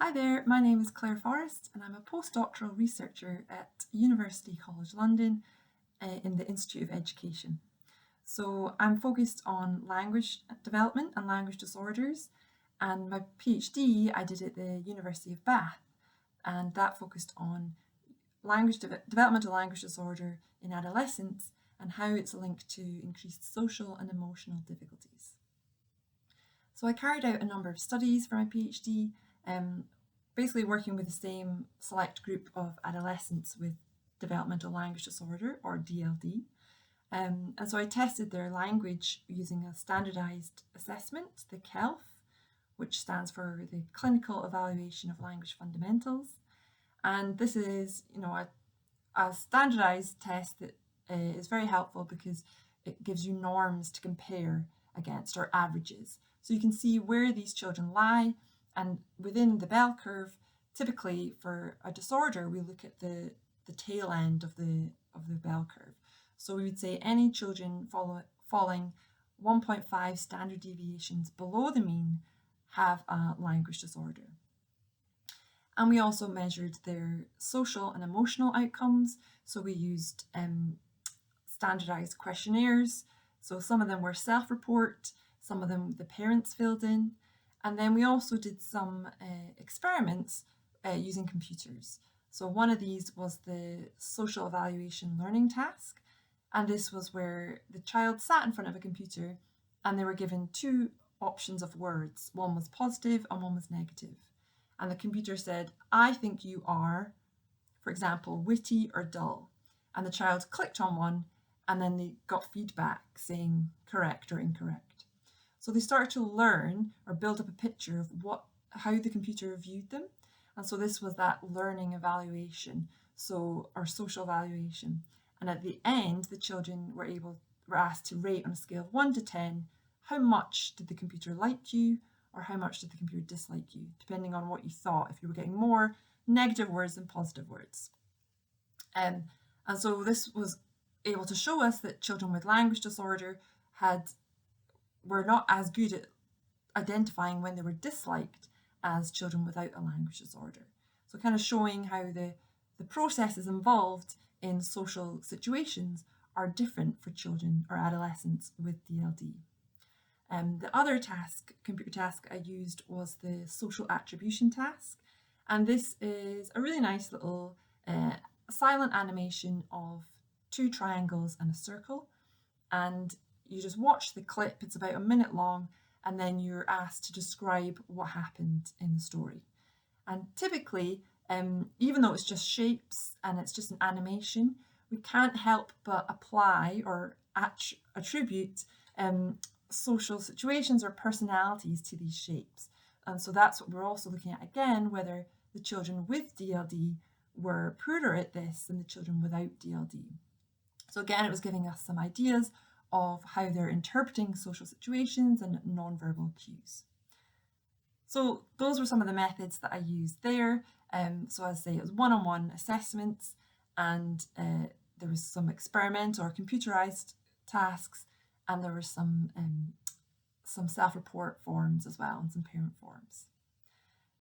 Hi there, my name is Claire Forrest and I'm a postdoctoral researcher at University College London in the Institute of Education. So I'm focused on language development and language disorders, and my PhD I did at the University of Bath, and that focused on developmental language disorder in adolescents and how it's linked to increased social and emotional difficulties. So I carried out a number of studies for my PhD, um, basically working with the same select group of adolescents with developmental language disorder, or DLD. And so I tested their language using a standardized assessment, the KELF, which stands for the Clinical Evaluation of Language Fundamentals. And this is, a standardized test that is very helpful because it gives you norms to compare against, or averages. So you can see where these children lie, and within the bell curve, typically for a disorder, we look at the tail end of the bell curve. So we would say any children falling 1.5 standard deviations below the mean have a language disorder. And we also measured their social and emotional outcomes. So we used standardized questionnaires. So some of them were self-report, some of them the parents filled in. And then we also did some experiments using computers. So one of these was the social evaluation learning task. And this was where the child sat in front of a computer and they were given two options of words. One was positive and one was negative. And the computer said, "I think you are," for example, "witty or dull." And the child clicked on one and then they got feedback saying correct or incorrect. So they started to learn or build up a picture of how the computer viewed them. And so this was that learning evaluation, or social evaluation. And at the end, the children were asked to rate on a scale of 1 to 10, how much did the computer like you, or how much did the computer dislike you, depending on what you thought, if you were getting more negative words than positive words. And so this was able to show us that children with language disorder were not as good at identifying when they were disliked as children without a language disorder. So kind of showing how the processes involved in social situations are different for children or adolescents with DLD. The other computer task I used was the social attribution task. And this is a really nice little silent animation of two triangles and a circle. And you just watch the clip, it's about a minute long, and then you're asked to describe what happened in the story. And typically, even though it's just shapes and it's just an animation, we can't help but apply or attribute social situations or personalities to these shapes. And so that's what we're also looking at again, whether the children with DLD were poorer at this than the children without DLD. So again, it was giving us some ideas of how they're interpreting social situations and nonverbal cues. So those were some of the methods that I used there. So as I say, it was one-on-one assessments, and there was some experimental or computerized tasks, and there were some self-report forms as well, and some parent forms.